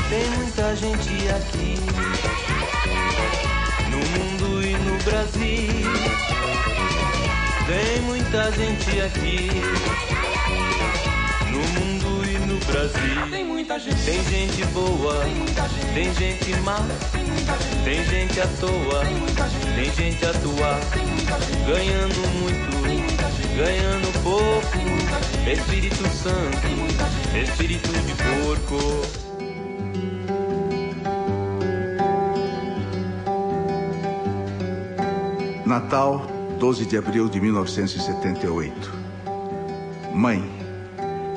Tem muita gente aqui, no mundo e no Brasil. Tem muita gente aqui, no mundo e no Brasil. Tem muita gente. Tem gente boa, tem gente má, tem gente à toa, tem gente à toa, ganhando muito, ganhando pouco. Espírito Santo, espírito de porco. Natal, 12 de abril de 1978. Mãe,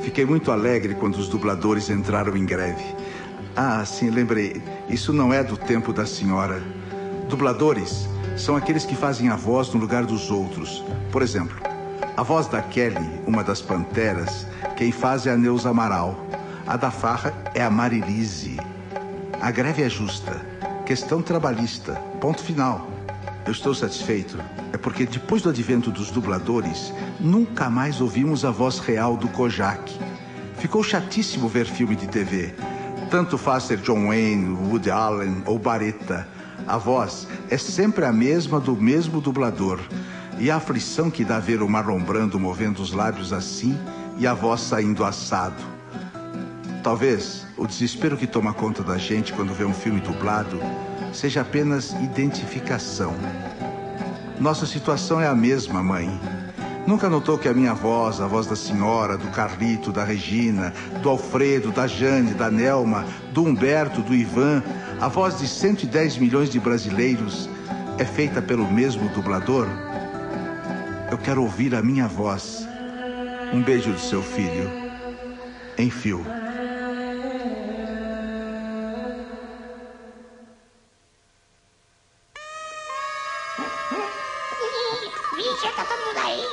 fiquei muito alegre quando os dubladores entraram em greve. Ah, sim, lembrei. Isso não é do tempo da senhora. Dubladores são aqueles que fazem a voz no lugar dos outros. Por exemplo, a voz da Kelly, uma das Panteras, quem faz é a Neuza Amaral. A da Farra é a Marilise. A greve é justa. Questão trabalhista. Ponto final. Eu estou satisfeito. É porque depois do advento dos dubladores, nunca mais ouvimos a voz real do Kojak. Ficou chatíssimo ver filme de TV. Tanto faz ser John Wayne, Woody Allen ou Baretta. A voz é sempre a mesma do mesmo dublador. E a aflição que dá ver o Marlon Brando movendo os lábios assim e a voz saindo assado. Talvez o desespero que toma conta da gente quando vê um filme dublado seja apenas identificação. Nossa situação é a mesma, mãe. Nunca notou que a minha voz, a voz da senhora, do Carlito, da Regina, do Alfredo, da Jane, da Nelma, do Humberto, do Ivan, a voz de 110 milhões de brasileiros é feita pelo mesmo dublador? Eu quero ouvir a minha voz. Um beijo do seu filho. Em fio. Vixe, tá todo mundo aí?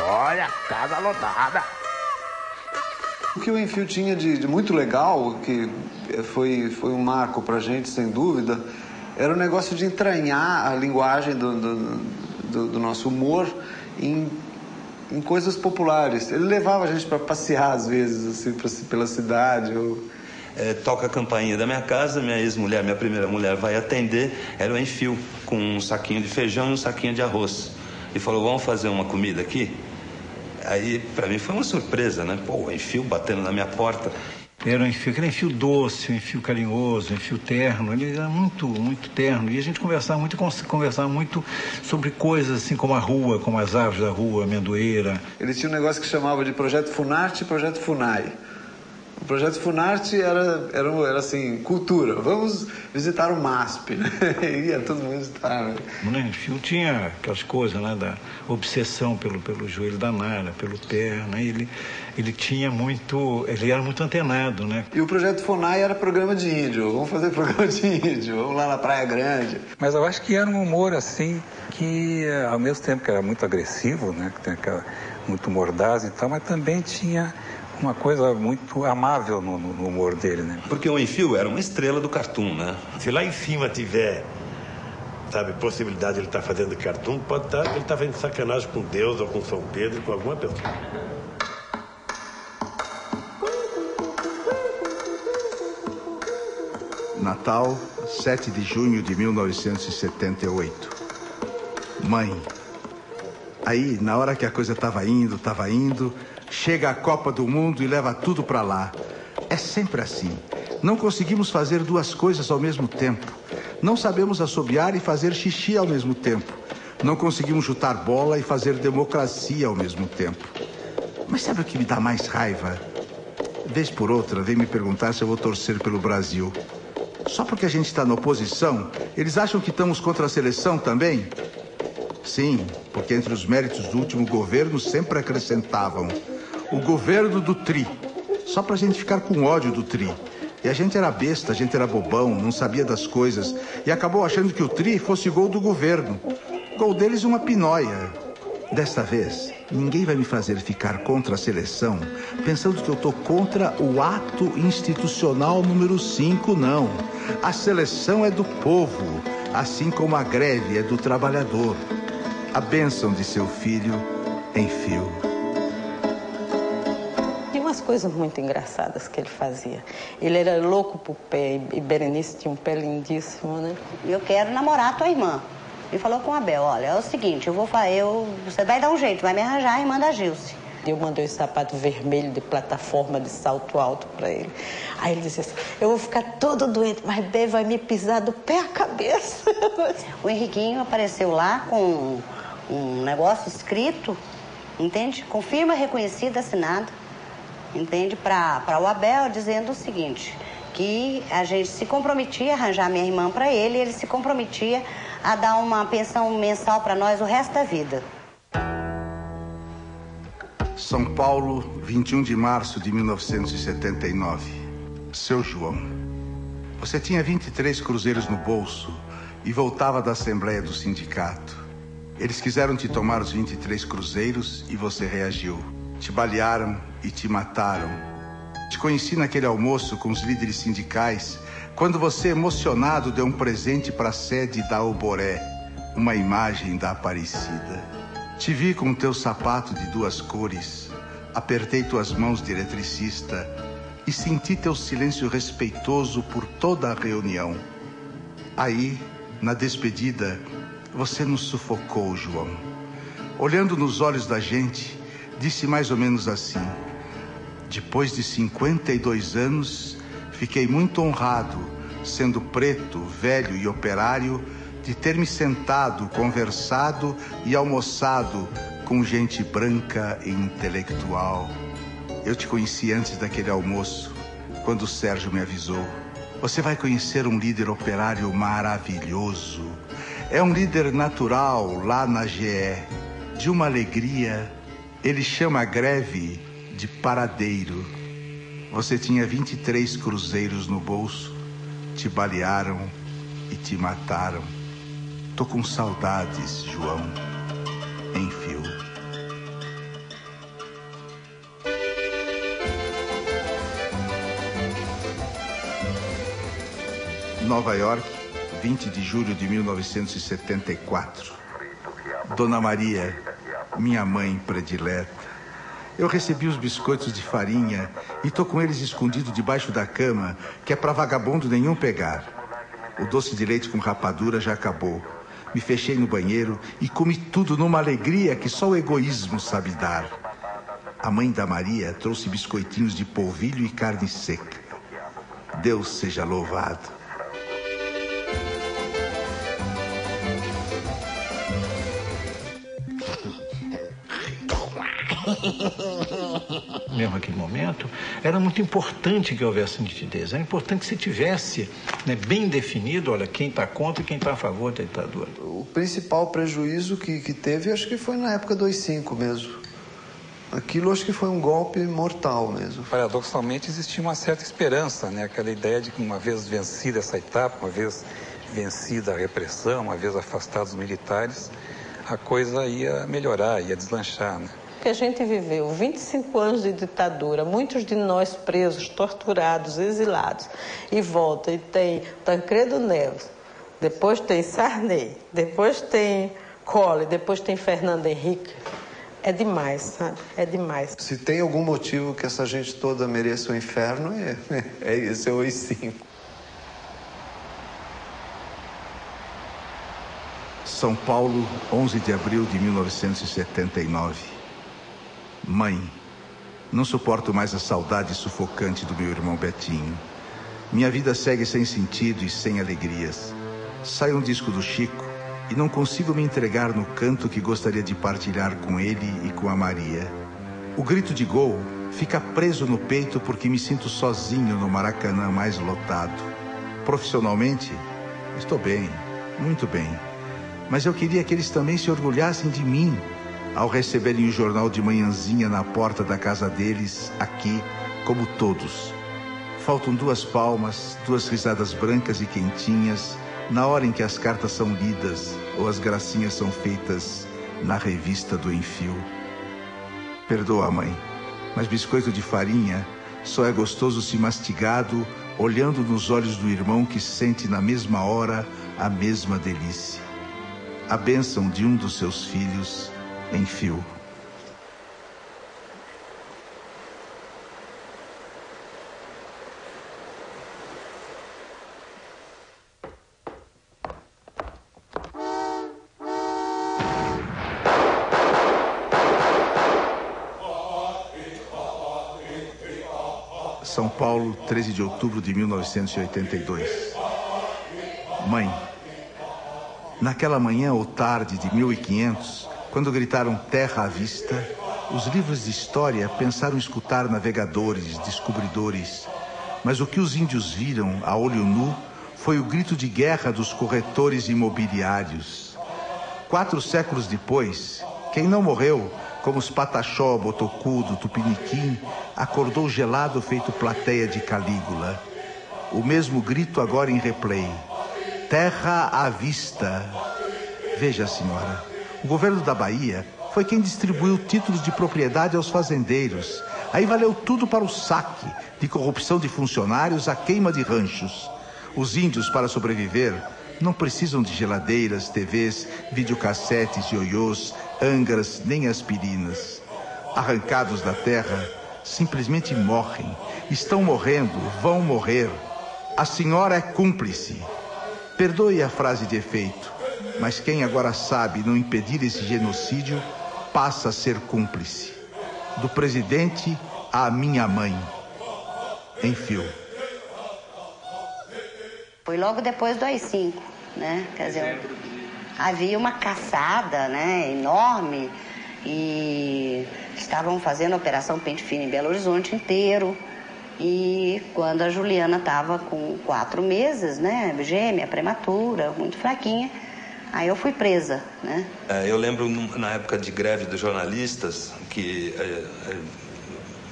Olha, casa lotada. O que o Enfio tinha de muito legal, que foi um marco pra gente, sem dúvida, era o negócio de entranhar a linguagem do nosso humor em coisas populares. Ele levava a gente para passear, às vezes, assim, pela cidade. Toca a campainha da minha casa, minha ex-mulher, minha primeira mulher, vai atender. Era o Enfio, com um saquinho de feijão e um saquinho de arroz. E falou, vamos fazer uma comida aqui? Aí, pra mim, foi uma surpresa, né? Pô, o Enfio batendo na minha porta. Era um Enfio, que era um Enfio doce, um Enfio carinhoso, um Enfio terno. Ele era muito, muito terno. E a gente conversava muito sobre coisas assim como a rua, como as árvores da rua, a amendoeira. Ele tinha um negócio que chamava de Projeto Funarte e Projeto Funai. O Projeto Funarte era assim, cultura. Vamos visitar o MASP, né? Ia todo mundo visitar, né? O Enfio tinha aquelas coisas, né, da obsessão pelo joelho da Nara, pelo pé, né? Ele tinha muito, ele era muito antenado, né? E o Projeto Funai era programa de índio. Vamos fazer programa de índio, vamos lá na Praia Grande. Mas eu acho que era um humor assim que, ao mesmo tempo que era muito agressivo, né, que tem aquela muito mordaz e tal, mas também tinha uma coisa muito amável no humor dele, né? Porque o Enfio era uma estrela do cartoon, né? Se lá em cima tiver, sabe, possibilidade de ele estar fazendo cartoon, pode estar, ele está fazendo sacanagem com Deus ou com São Pedro, com alguma pessoa. Natal, 7 de junho de 1978. Mãe, aí, na hora que a coisa estava indo, chega a Copa do Mundo e leva tudo para lá. É sempre assim. Não conseguimos fazer duas coisas ao mesmo tempo. Não sabemos assobiar e fazer xixi ao mesmo tempo. Não conseguimos chutar bola e fazer democracia ao mesmo tempo. Mas sabe o que me dá mais raiva? Vez por outra, vem me perguntar se eu vou torcer pelo Brasil. Só porque a gente está na oposição, eles acham que estamos contra a seleção também? Sim, porque entre os méritos do último governo sempre acrescentavam o governo do Tri, só pra gente ficar com ódio do Tri. E a gente era besta, a gente era bobão, não sabia das coisas, e acabou achando que o Tri fosse gol do governo. Gol deles uma pinóia. Desta vez, ninguém vai me fazer ficar contra a seleção pensando que eu tô contra o ato institucional número 5, não. A seleção é do povo, assim como a greve é do trabalhador. A bênção de seu filho, Enfio. coisas muito engraçadas que ele fazia. Ele era louco por pé, e Berenice tinha um pé lindíssimo, né? Eu quero namorar a tua irmã. E falou com o Abel, olha, é o seguinte, você vai dar um jeito, vai me arranjar a irmã da Gilce. Eu mandei um sapato vermelho de plataforma de salto alto para ele. Aí ele disse assim, eu vou ficar todo doente, mas Bé vai me pisar do pé à cabeça. O Henriquinho apareceu lá com um negócio escrito, entende? Com firma reconhecida, assinada, entende? Para o Abel, dizendo o seguinte, que a gente se comprometia a arranjar minha irmã para ele, e ele se comprometia a dar uma pensão mensal para nós o resto da vida. São Paulo, 21 de março de 1979. Seu João, você tinha 23 cruzeiros no bolso e voltava da Assembleia do Sindicato. Eles quiseram te tomar os 23 cruzeiros e você reagiu. Te balearam e te mataram. Te conheci naquele almoço com os líderes sindicais, quando você, emocionado, deu um presente para a sede da Alboré, uma imagem da Aparecida. Te vi com teu sapato de 2 cores, apertei tuas mãos de eletricista e senti teu silêncio respeitoso por toda a reunião. Aí, na despedida, você nos sufocou, João. Olhando nos olhos da gente, disse mais ou menos assim: depois de 52 anos, fiquei muito honrado, sendo preto, velho e operário, de ter me sentado, conversado e almoçado com gente branca e intelectual. Eu te conheci antes daquele almoço, quando o Sérgio me avisou. Você vai conhecer um líder operário maravilhoso. É um líder natural lá na GE, de uma alegria. Ele chama a greve de paradeiro. Você tinha 23 cruzeiros no bolso, te balearam e te mataram. Tô com saudades, João. Enfio. Nova York, 20 de julho de 1974. Dona Maria, minha mãe predileta. Eu recebi os biscoitos de farinha e tô com eles escondido debaixo da cama, que é pra vagabundo nenhum pegar. O doce de leite com rapadura já acabou. Me fechei no banheiro e comi tudo numa alegria que só o egoísmo sabe dar. A mãe da Maria trouxe biscoitinhos de polvilho e carne seca. Deus seja louvado. Mesmo naquele momento, era muito importante que houvesse nitidez. Era importante que se tivesse, né, bem definido, olha, quem está contra e quem está a favor da ditadura. O principal prejuízo que teve, acho que foi na época do AI-5 mesmo. Aquilo acho que foi um golpe mortal mesmo. Paradoxalmente, existia uma certa esperança, né? Aquela ideia de que uma vez vencida essa etapa, uma vez vencida a repressão, uma vez afastados os militares, a coisa ia melhorar, ia deslanchar, né? Que a gente viveu 25 anos de ditadura, muitos de nós presos, torturados, exilados, e volta e tem Tancredo Neves, depois tem Sarney, depois tem Collor, depois tem Fernando Henrique. É demais, sabe? É demais. Se tem algum motivo que essa gente toda mereça o inferno, é esse, é o AI-5. São Paulo, 11 de abril de 1979. Mãe, não suporto mais a saudade sufocante do meu irmão Betinho. Minha vida segue sem sentido e sem alegrias. Sai um disco do Chico e não consigo me entregar no canto que gostaria de partilhar com ele e com a Maria. O grito de gol fica preso no peito porque me sinto sozinho no Maracanã mais lotado. Profissionalmente, estou bem, muito bem. Mas eu queria que eles também se orgulhassem de mim ao receberem o jornal de manhãzinha na porta da casa deles, aqui, como todos. Faltam 2 palmas, 2 risadas brancas e quentinhas, na hora em que as cartas são lidas ou as gracinhas são feitas na revista do Enfio. Perdoa, mãe, mas biscoito de farinha só é gostoso se mastigado, olhando nos olhos do irmão que sente na mesma hora a mesma delícia. A bênção de um dos seus filhos, Enfio. São Paulo, 13 de outubro de 1982. Mãe, naquela manhã ou tarde de 1500, quando gritaram terra à vista, os livros de história pensaram escutar navegadores, descobridores. Mas o que os índios viram a olho nu foi o grito de guerra dos corretores imobiliários. 4 séculos depois, quem não morreu, como os Pataxó, Botocudo, Tupiniquim, acordou gelado feito plateia de Calígula. O mesmo grito agora em replay. Terra à vista. Veja, senhora, o governo da Bahia foi quem distribuiu títulos de propriedade aos fazendeiros. Aí valeu tudo para o saque, de corrupção de funcionários à queima de ranchos. Os índios, para sobreviver, não precisam de geladeiras, TVs, videocassetes, ioiôs, ângaras, nem aspirinas. Arrancados da terra, simplesmente morrem. Estão morrendo, vão morrer. A senhora é cúmplice. Perdoe a frase de efeito, mas quem agora sabe não impedir esse genocídio passa a ser cúmplice. Do presidente à minha mãe. Em fio. Foi logo depois do AI-5, né? Quer dizer, havia uma caçada, né, enorme, e estavam fazendo a Operação Pente Fino em Belo Horizonte inteiro. E quando a Juliana estava com 4 meses, né, gêmea, prematura, muito fraquinha, aí eu fui presa, né? Eu lembro na época de greve dos jornalistas, que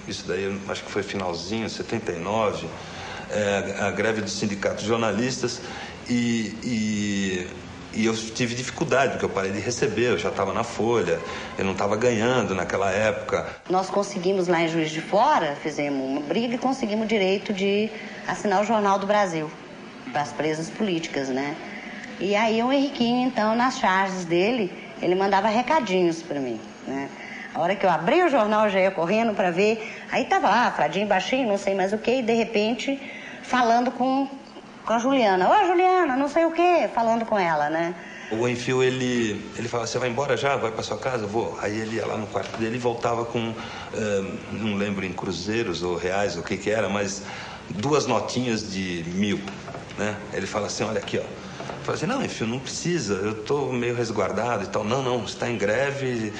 isso daí acho que foi finalzinho, 79, a greve do sindicato de jornalistas, e eu tive dificuldade, porque eu parei de receber, eu já estava na Folha, eu não estava ganhando naquela época. Nós conseguimos lá em Juiz de Fora, fizemos uma briga e conseguimos o direito de assinar o Jornal do Brasil, para as presas políticas, né? E aí o Henriquinho, então, nas charges dele, ele mandava recadinhos para mim, né? A hora que eu abri o jornal, eu já ia correndo para ver, aí tava lá, fradinho, baixinho, não sei mais o que, e de repente falando com a Juliana. Ô, Juliana, não sei o quê, falando com ela, né? O Enfio, ele fala, você vai embora já? Vai para sua casa? Vou. Aí ele ia lá no quarto dele e voltava com, não lembro em cruzeiros ou reais, o que era, mas 2 notinhas de 1000, né? Ele fala assim, olha aqui, ó. Eu falo assim, não, Enfio, não precisa, eu tô meio resguardado e tal. Não, você está em greve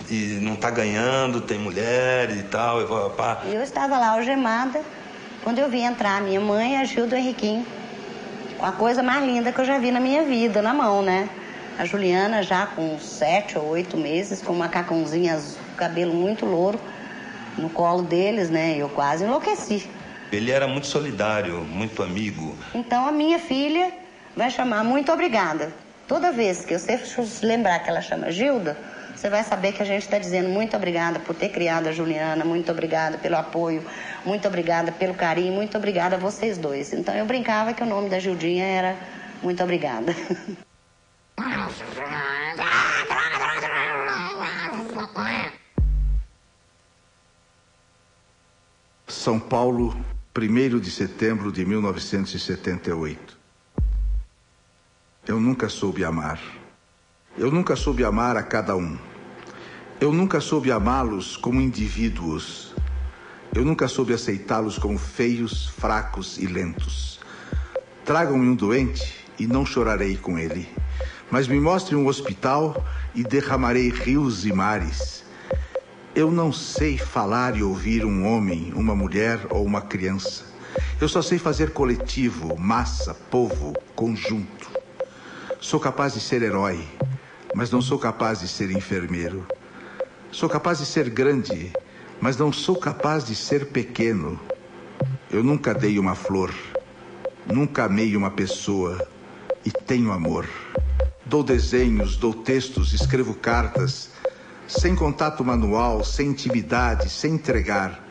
e não está ganhando, tem mulher e tal. Eu estava lá algemada, quando eu vi entrar a minha mãe e a Gil do Henriquinho, com a coisa mais linda que eu já vi na minha vida, na mão, né? A Juliana já com 7 ou 8 meses, com um macacãozinho azul, cabelo muito louro, no colo deles, né? Eu quase enlouqueci. Ele era muito solidário, muito amigo. Então a minha filha vai chamar muito obrigada. Toda vez que você lembrar que ela chama Gilda, você vai saber que a gente está dizendo muito obrigada por ter criado a Juliana, muito obrigada pelo apoio, muito obrigada pelo carinho, muito obrigada a vocês dois. Então eu brincava que o nome da Gildinha era muito obrigada. São Paulo, 1º de setembro de 1978. Eu nunca soube amar. Eu nunca soube amar a cada um. Eu nunca soube amá-los como indivíduos. Eu nunca soube aceitá-los como feios, fracos e lentos. Tragam-me um doente e não chorarei com ele. Mas me mostrem um hospital e derramarei rios e mares. Eu não sei falar e ouvir um homem, uma mulher ou uma criança. Eu só sei fazer coletivo, massa, povo, conjunto. Sou capaz de ser herói, mas não sou capaz de ser enfermeiro. Sou capaz de ser grande, mas não sou capaz de ser pequeno. Eu nunca dei uma flor, nunca amei uma pessoa e tenho amor. Dou desenhos, dou textos, escrevo cartas, sem contato manual, sem intimidade, sem entregar.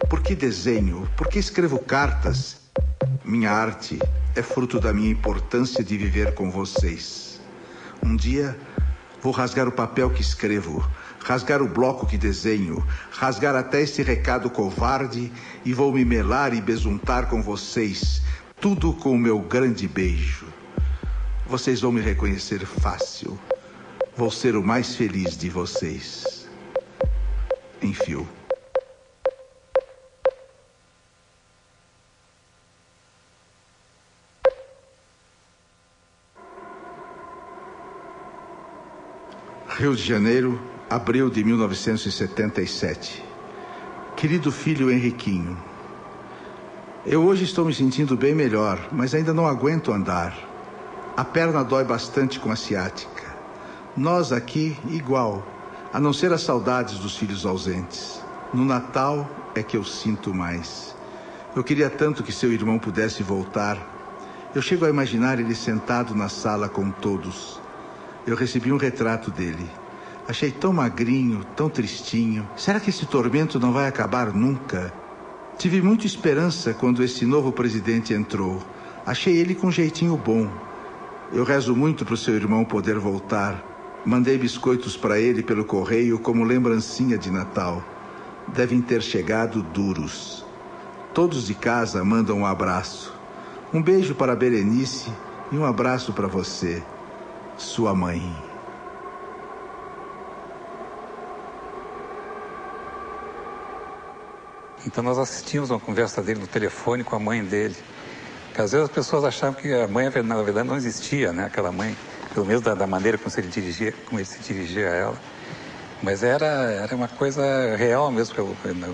Por que desenho? Por que escrevo cartas? Minha arte é fruto da minha importância de viver com vocês. Um dia vou rasgar o papel que escrevo, rasgar o bloco que desenho, rasgar até esse recado covarde e vou me melar e besuntar com vocês, tudo com o meu grande beijo. Vocês vão me reconhecer fácil. Vou ser o mais feliz de vocês. Enfio. Rio de Janeiro, abril de 1977. Querido filho Henriquinho, eu hoje estou me sentindo bem melhor, mas ainda não aguento andar. A perna dói bastante com a ciática. Nós aqui, igual, a não ser as saudades dos filhos ausentes. No Natal é que eu sinto mais. Eu queria tanto que seu irmão pudesse voltar. Eu chego a imaginar ele sentado na sala com todos. Eu recebi um retrato dele. Achei tão magrinho, tão tristinho. Será que esse tormento não vai acabar nunca? Tive muita esperança quando esse novo presidente entrou. Achei ele com um jeitinho bom. Eu rezo muito para o seu irmão poder voltar. Mandei biscoitos para ele pelo correio como lembrancinha de Natal. Devem ter chegado duros. Todos de casa mandam um abraço. Um beijo para a Berenice e um abraço para você, sua mãe. Então nós assistimos uma conversa dele no telefone com a mãe dele. Porque às vezes as pessoas achavam que a mãe, na verdade, não existia, né? Aquela mãe, pelo menos da maneira como ele se dirigia a ela. Mas era uma coisa real mesmo.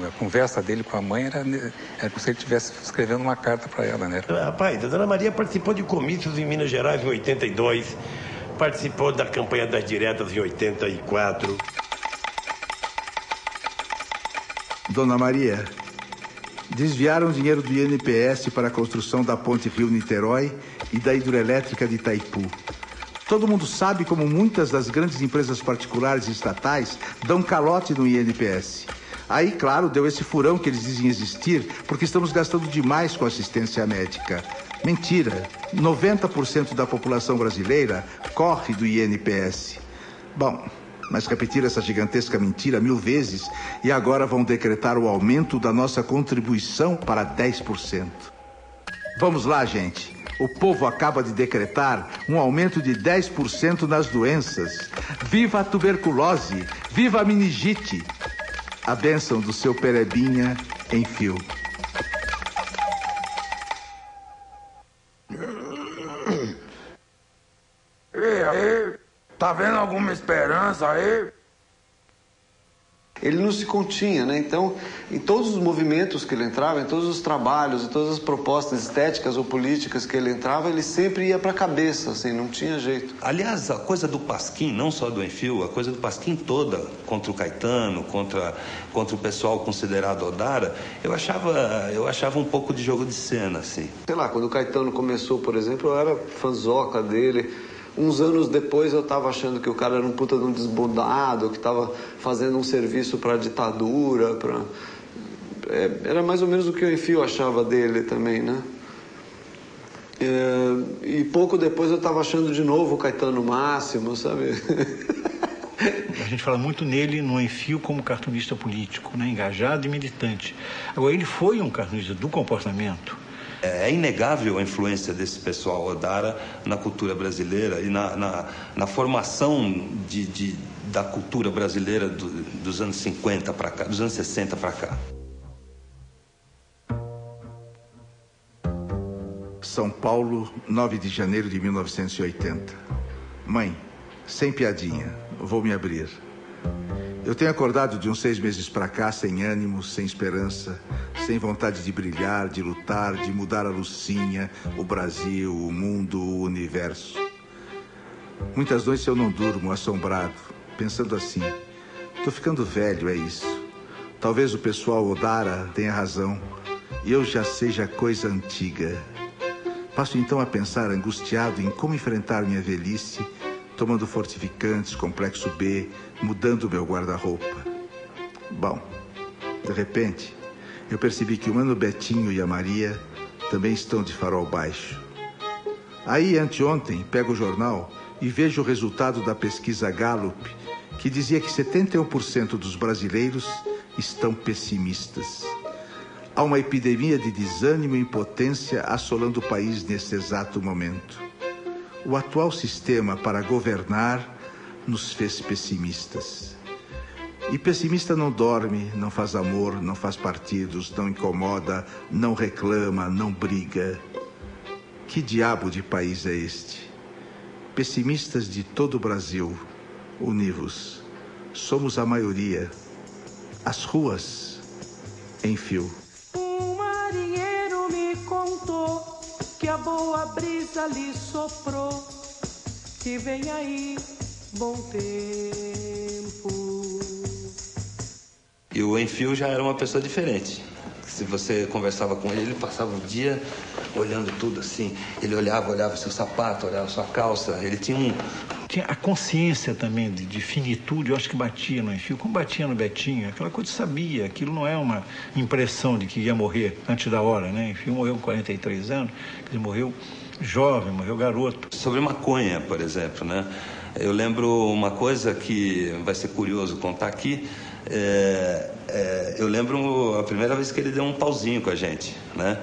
A conversa dele com a mãe era como se ele estivesse escrevendo uma carta para ela, né? Rapaz, a Dona Maria participou de comícios em Minas Gerais em 82, participou da campanha das diretas em 84. Dona Maria, desviaram dinheiro do INPS para a construção da ponte Rio-Niterói e da hidrelétrica de Itaipu. Todo mundo sabe como muitas das grandes empresas particulares e estatais dão calote no INPS. Aí, claro, deu esse furão que eles dizem existir porque estamos gastando demais com assistência médica. Mentira. 90% da população brasileira corre do INPS. Bom, mas repetiram essa gigantesca mentira 1000 vezes e agora vão decretar o aumento da nossa contribuição para 10%. Vamos lá, gente. O povo acaba de decretar um aumento de 10% nas doenças. Viva a tuberculose! Viva a meningite! A bênção do seu Perebinha em fio. E aí? Tá vendo alguma esperança aí? Ele não se continha, né? Então, em todos os movimentos que ele entrava, em todos os trabalhos, em todas as propostas estéticas ou políticas que ele entrava, ele sempre ia para a cabeça, assim, não tinha jeito. Aliás, a coisa do Pasquim, não só do Enfio, a coisa do Pasquim toda, contra o Caetano, contra o pessoal considerado Odara, eu achava um pouco de jogo de cena, assim. Sei lá, quando o Caetano começou, por exemplo, eu era fanzoca dele. Uns anos depois eu estava achando que o cara era um puta de um desbundado, que estava fazendo um serviço para a ditadura, era mais ou menos o que o Enfio achava dele também, né? E pouco depois eu estava achando de novo o Caetano Máximo, sabe? A gente fala muito nele, no Enfio, como cartunista político, né? Engajado e militante. Agora, ele foi um cartunista do comportamento. É inegável a influência desse pessoal Odara na cultura brasileira e na formação da cultura brasileira dos anos 50 para cá, dos anos 60 para cá. São Paulo, 9 de janeiro de 1980. Mãe, sem piadinha, vou me abrir. Eu tenho acordado de uns 6 meses para cá sem ânimo, sem esperança, sem vontade de brilhar, de lutar, de mudar a Lucinha, o Brasil, o mundo, o universo. Muitas noites eu não durmo, assombrado, pensando assim, tô ficando velho, é isso. Talvez o pessoal Odara tenha razão e eu já seja coisa antiga. Passo então a pensar angustiado em como enfrentar minha velhice, tomando fortificantes, complexo B, mudando meu guarda-roupa. Bom, de repente, eu percebi que o Mano Betinho e a Maria também estão de farol baixo. Aí, anteontem, pego o jornal e vejo o resultado da pesquisa Gallup, que dizia que 71% dos brasileiros estão pessimistas. Há uma epidemia de desânimo e impotência assolando o país nesse exato momento. O atual sistema para governar nos fez pessimistas. E pessimista não dorme, não faz amor, não faz partidos, não incomoda, não reclama, não briga. Que diabo de país é este? Pessimistas de todo o Brasil, Univos. Somos a maioria. As ruas em fio. Um marinheiro me contou que a boa brisa lhe soprou, que vem aí bom tempo. E o Enfio já era uma pessoa diferente. Se você conversava com ele passava o dia olhando tudo assim. Ele olhava seu sapato, olhava sua calça. Ele tinha a consciência também de finitude, eu acho que batia no Enfio, como batia no Betinho, aquela coisa de sabia, aquilo não é uma impressão de que ia morrer antes da hora, né? Enfio morreu com 43 anos, ele morreu jovem, morreu garoto. Sobre maconha, por exemplo, né? Eu lembro uma coisa que vai ser curioso contar aqui. Eu lembro a primeira vez que ele deu um pauzinho com a gente, né?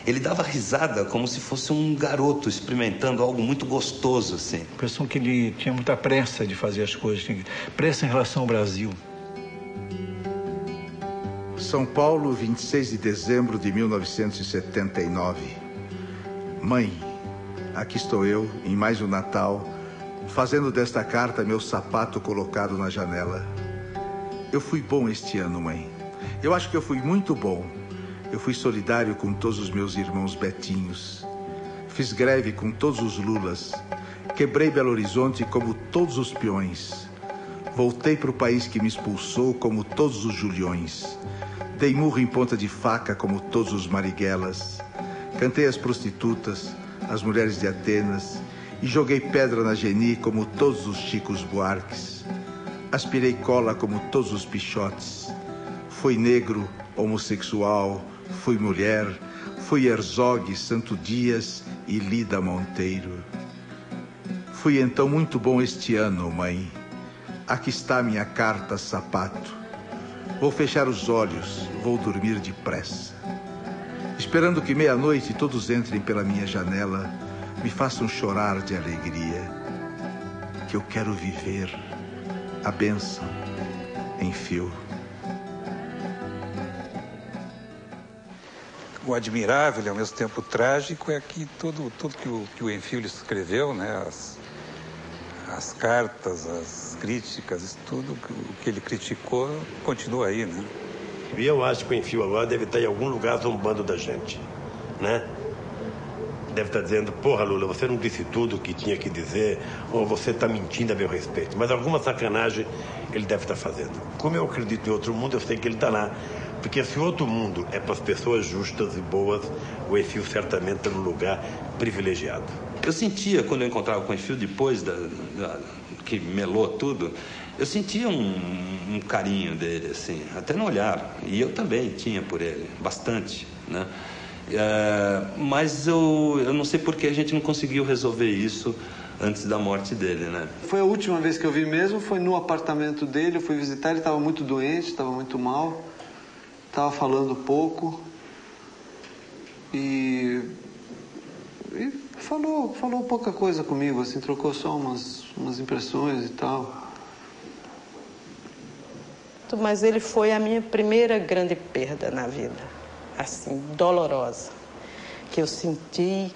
Ele dava risada como se fosse um garoto experimentando algo muito gostoso, assim. A impressão que ele tinha muita pressa de fazer as coisas, pressa em relação ao Brasil. São Paulo, 26 de dezembro de 1979. Mãe, aqui estou eu, em mais um Natal, fazendo desta carta meu sapato colocado na janela. Eu fui bom este ano, mãe. Eu acho que eu fui muito bom. Eu fui solidário com todos os meus irmãos Betinhos. Fiz greve com todos os Lulas. Quebrei Belo Horizonte como todos os peões. Voltei para o país que me expulsou como todos os Juliões. Dei murro em ponta de faca como todos os Marighellas. Cantei as prostitutas, as mulheres de Atenas. E joguei pedra na Geni como todos os Chicos Buarques. Aspirei cola como todos os Pichotes. Fui negro, homossexual, fui mulher, fui Herzog, Santo Dias e Lida Monteiro. Fui então muito bom este ano, mãe. Aqui está minha carta, sapato. Vou fechar os olhos, vou dormir depressa. Esperando que meia-noite todos entrem pela minha janela, me façam chorar de alegria. Que eu quero viver a bênção em fio. O admirável e ao mesmo tempo trágico é que tudo que o Enfio escreveu, né, as cartas, as críticas, tudo o que ele criticou continua aí, né? E eu acho que o Enfio agora deve estar em algum lugar zombando da gente, né? Deve estar dizendo, porra, Lula, você não disse tudo o que tinha que dizer, ou você está mentindo a meu respeito. Mas alguma sacanagem ele deve estar fazendo. Como eu acredito em outro mundo, eu sei que ele está lá. Porque se o outro mundo é para as pessoas justas e boas, o Enfio certamente está num lugar privilegiado. Eu sentia, quando eu encontrava com o Enfio, depois que melou tudo, eu sentia um carinho dele, assim, até no olhar. E eu também tinha por ele, bastante, né? Mas eu não sei por que a gente não conseguiu resolver isso antes da morte dele, né? Foi a última vez que eu vi mesmo, foi no apartamento dele, eu fui visitar, ele estava muito doente, estava muito mal, estava falando pouco e falou pouca coisa comigo, assim, trocou só umas impressões e tal. Mas ele foi a minha primeira grande perda na vida, assim, dolorosa, que eu senti.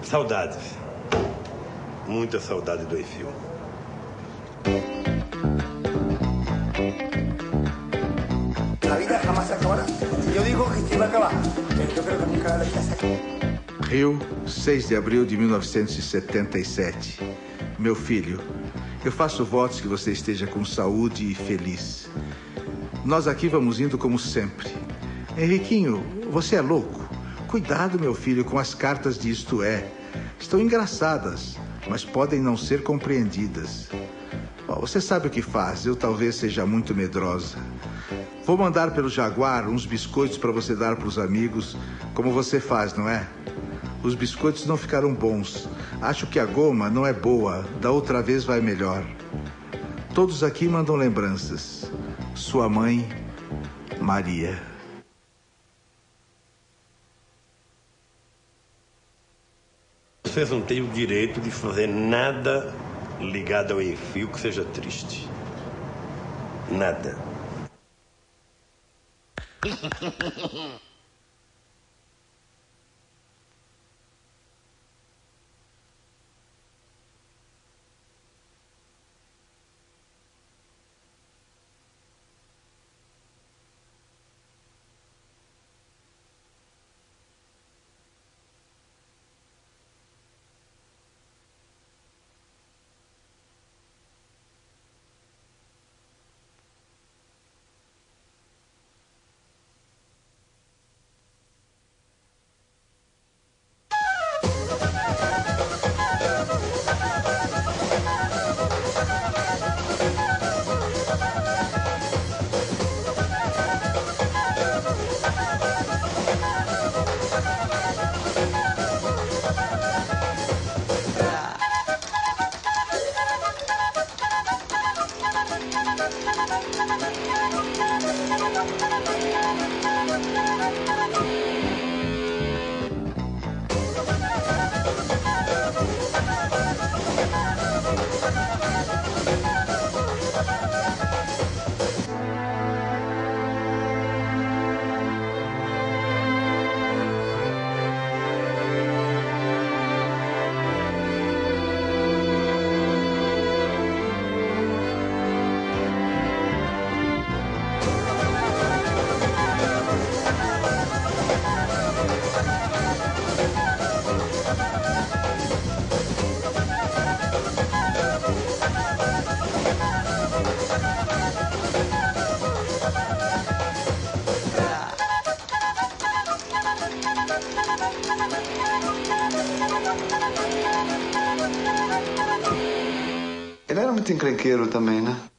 Saudades. Muita saudade do Enfio. La vida jamás se acabará. Yo digo que se va a acabar, pero yo creo que nunca la vida se acaba. Rio, 6 de abril de 1977. Meu filho, eu faço votos que você esteja com saúde e feliz. Nós aqui vamos indo como sempre. Henriquinho, você é louco? Cuidado, meu filho, com as cartas de Isto É. Estão engraçadas, mas podem não ser compreendidas. Bom, você sabe o que faz, eu talvez seja muito medrosa. Vou mandar pelo Jaguar uns biscoitos para você dar para os amigos, como você faz, não é? Os biscoitos não ficaram bons. Acho que a goma não é boa, da outra vez vai melhor. Todos aqui mandam lembranças. Sua mãe, Maria. Vocês não têm o direito de fazer nada ligado ao Enfio que seja triste. Nada. Ele era muito encrenqueiro também, né?